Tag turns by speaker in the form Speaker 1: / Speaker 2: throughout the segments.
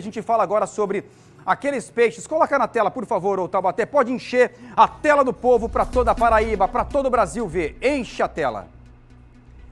Speaker 1: A gente fala agora sobre aqueles peixes. Coloca na tela, por favor, ô Taubaté. Pode encher a tela do povo para toda a Paraíba, para todo o Brasil ver. Enche a tela.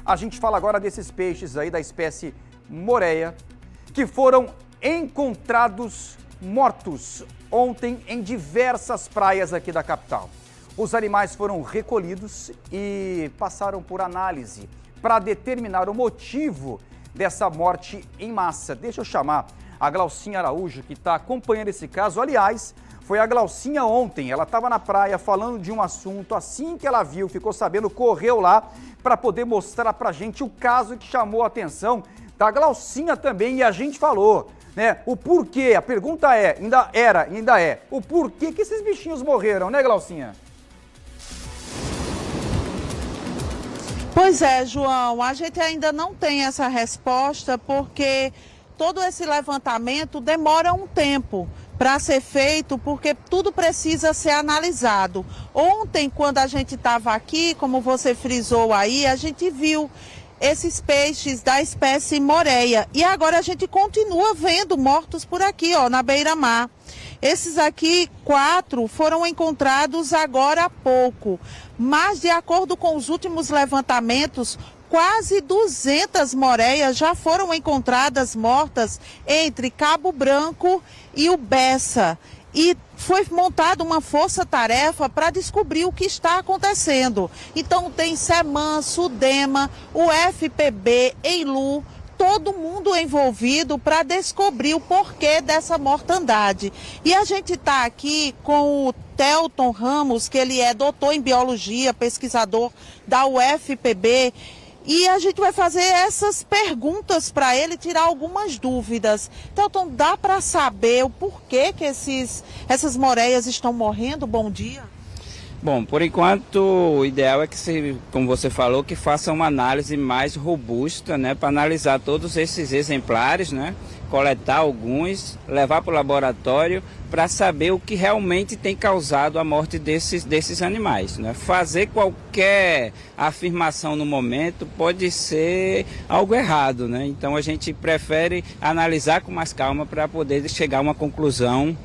Speaker 1: A gente fala agora desses peixes aí da espécie moreia, que foram encontrados mortos ontem em diversas praias aqui da capital. Os animais foram recolhidos e passaram por análise para determinar o motivo dessa morte em massa. Deixa eu chamar a Glaucinha Araújo, que está acompanhando esse caso. Aliás, foi a Glaucinha ontem, ela estava na praia falando de um assunto, assim que ela viu, ficou sabendo, correu lá para poder mostrar para a gente o caso que chamou a atenção da Glaucinha também, e a gente falou, né, o porquê, a pergunta é, ainda é, o porquê que esses bichinhos morreram, né, Glaucinha?
Speaker 2: Pois é, João, a gente ainda não tem essa resposta porque todo esse levantamento demora um tempo para ser feito, porque tudo precisa ser analisado. Ontem, quando a gente estava aqui, como você frisou aí, a gente viu esses peixes da espécie moreia. E agora a gente continua vendo mortos por aqui, ó, na beira-mar. Esses aqui, 4, foram encontrados agora há pouco. Mas, de acordo com os últimos levantamentos, quase 200 moreias já foram encontradas mortas entre Cabo Branco e o Bessa. E foi montada uma força-tarefa para descobrir o que está acontecendo. Então tem SEMAN, SUDEMA, o FPB, EILU, todo mundo envolvido para descobrir o porquê dessa mortandade. E a gente está aqui com o Telton Ramos, que ele é doutor em biologia, pesquisador da UFPB, e a gente vai fazer essas perguntas para ele, tirar algumas dúvidas. Telton, dá para saber o porquê que essas moreias estão morrendo? Bom dia.
Speaker 3: Bom, por enquanto o ideal é que, como você falou, que faça uma análise mais robusta, né, para analisar todos esses exemplares, né, coletar alguns, levar para o laboratório para saber o que realmente tem causado a morte desses animais, né. Fazer qualquer afirmação no momento pode ser algo errado, né, então a gente prefere analisar com mais calma para poder chegar a uma conclusão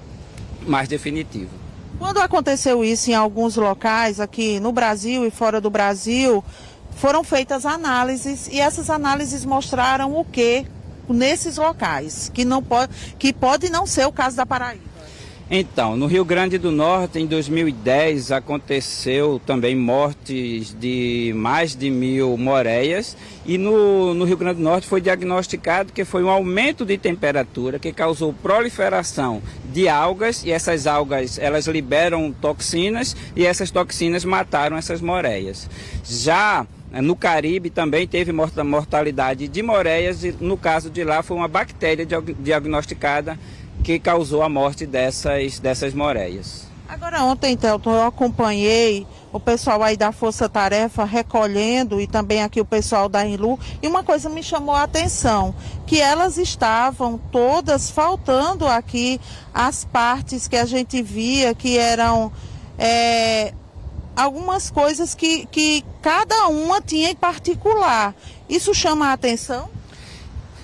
Speaker 3: mais definitiva.
Speaker 2: Quando aconteceu isso em alguns locais aqui no Brasil e fora do Brasil, foram feitas análises e essas análises mostraram o que nesses locais, que pode não ser o caso da Paraíba.
Speaker 3: Então, no Rio Grande do Norte, em 2010, aconteceu também mortes de mais de 1.000 moreias e no Rio Grande do Norte foi diagnosticado que foi um aumento de temperatura que causou proliferação de algas e essas algas elas liberam toxinas e essas toxinas mataram essas moreias. Já no Caribe também teve mortalidade de moreias e no caso de lá foi uma bactéria diagnosticada que causou a morte dessas moreias.
Speaker 2: Agora ontem, Telton, eu acompanhei o pessoal aí da Força Tarefa recolhendo e também aqui o pessoal da INLU e uma coisa me chamou a atenção, que elas estavam todas faltando aqui as partes que a gente via que eram algumas coisas que cada uma tinha em particular. Isso chama a atenção?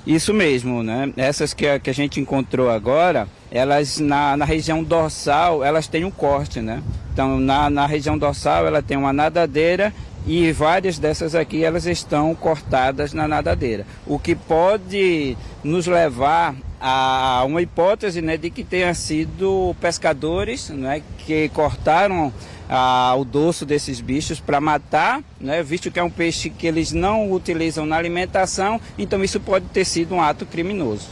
Speaker 3: Isso mesmo, né? Essas que a gente encontrou agora, elas na região dorsal, elas têm um corte, né? Então, na região dorsal, ela tem uma nadadeira e várias dessas aqui, elas estão cortadas na nadadeira. O que pode nos levar a uma hipótese, né, de que tenha sido pescadores, né, que cortaram o dorso desses bichos para matar, né, visto que é um peixe que eles não utilizam na alimentação, então isso pode ter sido um ato criminoso.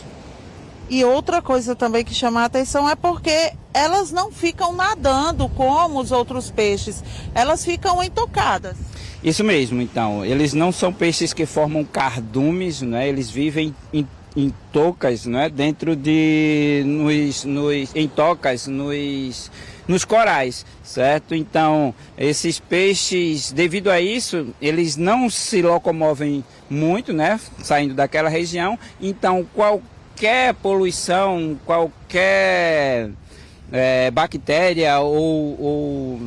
Speaker 2: E outra coisa também que chama a atenção é porque elas não ficam nadando como os outros peixes, elas ficam intocadas. Isso
Speaker 3: mesmo, então, eles não são peixes que formam cardumes, né, eles vivem em tocas, né, dentro em tocas nos corais, certo? Então, esses peixes, devido a isso, eles não se locomovem muito, né, saindo daquela região, então qualquer poluição, qualquer bactéria ou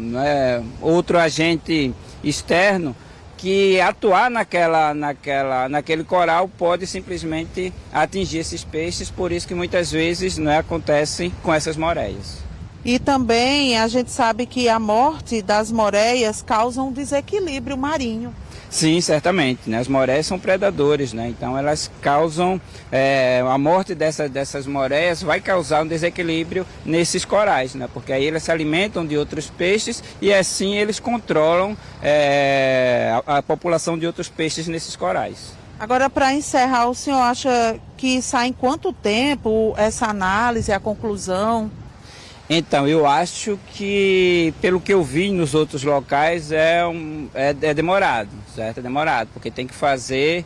Speaker 3: outro agente externo que atuar naquele coral pode simplesmente atingir esses peixes, por isso que muitas vezes não acontece com essas moreias.
Speaker 2: E também a gente sabe que a morte das moreias causa um desequilíbrio marinho.
Speaker 3: Sim, certamente, né? As moreias são predadores, né? Então elas causam, a morte dessas moreias vai causar um desequilíbrio nesses corais, né? Porque aí eles se alimentam de outros peixes e assim eles controlam a população de outros peixes nesses corais.
Speaker 2: Agora, para encerrar, o senhor acha que sai em quanto tempo essa análise, a conclusão?
Speaker 3: Então, eu acho que, pelo que eu vi nos outros locais, é demorado, certo? É demorado, porque tem que fazer,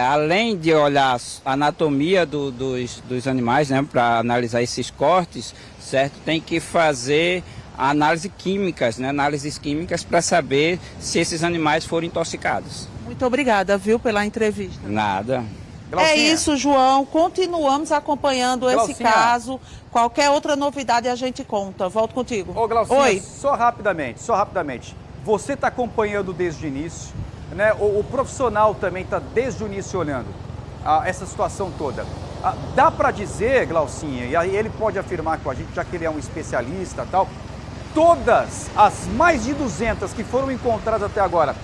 Speaker 3: além de olhar a anatomia dos animais, né, para analisar esses cortes, certo? Tem que fazer análises químicas para saber se esses animais foram intoxicados.
Speaker 2: Muito obrigada, viu, pela entrevista.
Speaker 3: Nada.
Speaker 2: É isso, João. Continuamos acompanhando esse caso. Qualquer outra novidade a gente conta. Volto contigo.
Speaker 1: Ô, Glaucinha,
Speaker 2: Oi.
Speaker 1: Só rapidamente. Você está acompanhando desde o início, né? O profissional também está desde o início olhando essa situação toda. Dá para dizer, Glaucinha, e aí ele pode afirmar com a gente, já que ele é um especialista e tal, todas as mais de 200 que foram encontradas até agora,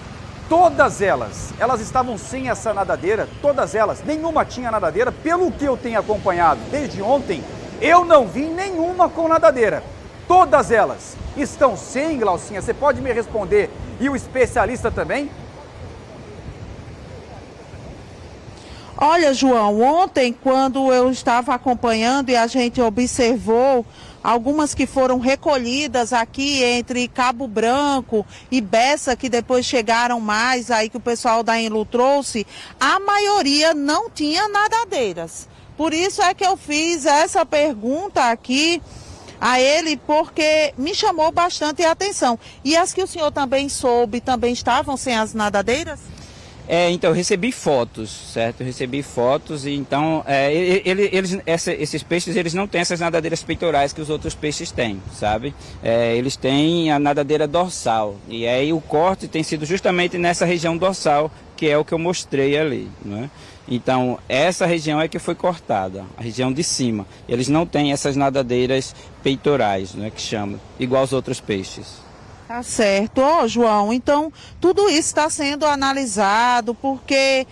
Speaker 1: todas elas estavam sem essa nadadeira, todas elas, nenhuma tinha nadadeira, pelo que eu tenho acompanhado desde ontem, eu não vi nenhuma com nadadeira. Todas elas estão sem, Glaucinha, você pode me responder, e o especialista também?
Speaker 2: Olha, João, ontem quando eu estava acompanhando e a gente observou algumas que foram recolhidas aqui entre Cabo Branco e Bessa, que depois chegaram mais aí que o pessoal da Enlu trouxe, a maioria não tinha nadadeiras. Por isso é que eu fiz essa pergunta aqui a ele, porque me chamou bastante a atenção. E as que o senhor também soube, também estavam sem as nadadeiras?
Speaker 3: Então, eu recebi fotos, certo? Eu recebi fotos e então, esses peixes, eles não têm essas nadadeiras peitorais que os outros peixes têm, sabe? Eles têm a nadadeira dorsal e aí o corte tem sido justamente nessa região dorsal, que é o que eu mostrei ali, né? Então, essa região é que foi cortada, a região de cima. Eles não têm essas nadadeiras peitorais, né, que chamam, igual os outros peixes.
Speaker 2: Tá certo. Ó, João, então tudo isso está sendo analisado porque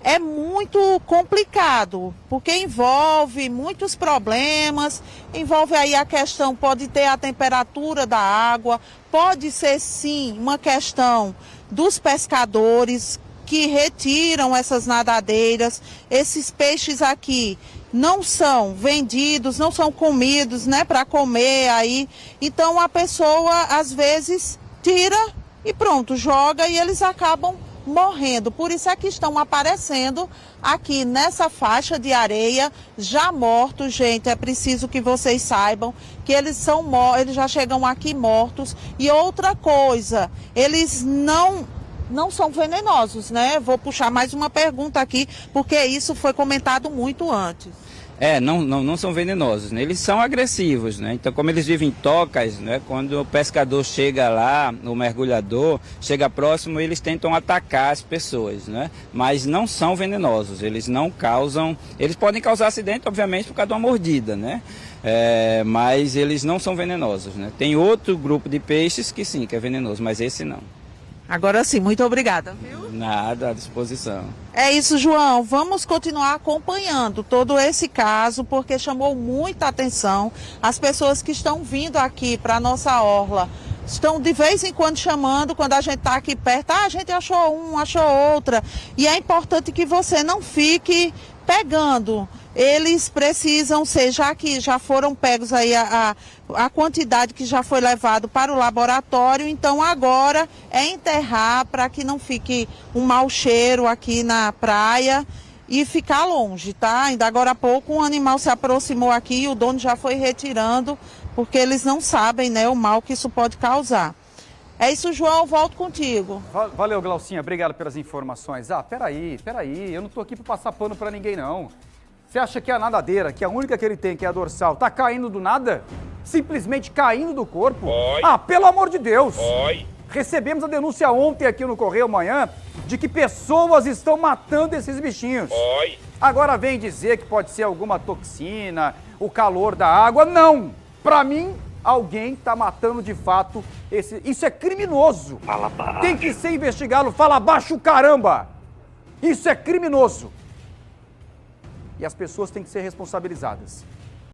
Speaker 2: é muito complicado, porque envolve muitos problemas, envolve aí a questão, pode ter a temperatura da água, pode ser sim uma questão dos pescadores que retiram essas nadadeiras, esses peixes aqui não são vendidos, não são comidos, né, para comer aí. Então a pessoa às vezes tira e pronto, joga e eles acabam morrendo. Por isso é que estão aparecendo aqui nessa faixa de areia já mortos, gente. É preciso que vocês saibam que eles já chegam aqui mortos. E outra coisa, eles não são venenosos, né? Vou puxar mais uma pergunta aqui, porque isso foi comentado muito antes.
Speaker 3: Não são venenosos, né? Eles são agressivos, né? Então, como eles vivem em tocas, né? Quando o pescador chega lá, o mergulhador chega próximo, eles tentam atacar as pessoas, né? Mas não são venenosos, eles não causam... Eles podem causar acidente, obviamente, por causa de uma mordida, né? Mas eles não são venenosos, né? Tem outro grupo de peixes que sim, que é venenoso, mas esse não.
Speaker 2: Agora sim, muito obrigada, viu?
Speaker 3: Nada, à disposição.
Speaker 2: É isso, João. Vamos continuar acompanhando todo esse caso, porque chamou muita atenção. As pessoas que estão vindo aqui para a nossa orla estão de vez em quando chamando, quando a gente está aqui perto, a gente achou um, achou outra. E é importante que você não fique pegando. Eles precisam ser, já que já foram pegos aí a quantidade que já foi levado para o laboratório, então agora é enterrar para que não fique um mau cheiro aqui na praia e ficar longe, tá? Ainda agora há pouco um animal se aproximou aqui e o dono já foi retirando, porque eles não sabem, né, o mal que isso pode causar. É isso, João, volto contigo.
Speaker 1: Valeu, Glaucinha, obrigado pelas informações. Peraí, eu não tô aqui para passar pano para ninguém, não. Você acha que a nadadeira, que a única que ele tem, que é a dorsal, tá caindo do nada? Simplesmente caindo do corpo?
Speaker 4: Oi.
Speaker 1: Pelo amor de Deus!
Speaker 4: Oi.
Speaker 1: Recebemos a denúncia ontem aqui no Correio Amanhã de que pessoas estão matando esses bichinhos.
Speaker 4: Oi.
Speaker 1: Agora vem dizer que pode ser alguma toxina, o calor da água. Não! Para mim, alguém está matando de fato esse... Isso é criminoso.
Speaker 4: Fala baixo.
Speaker 1: Tem que ser investigado. Fala baixo, caramba! Isso é criminoso. E as pessoas têm que ser responsabilizadas.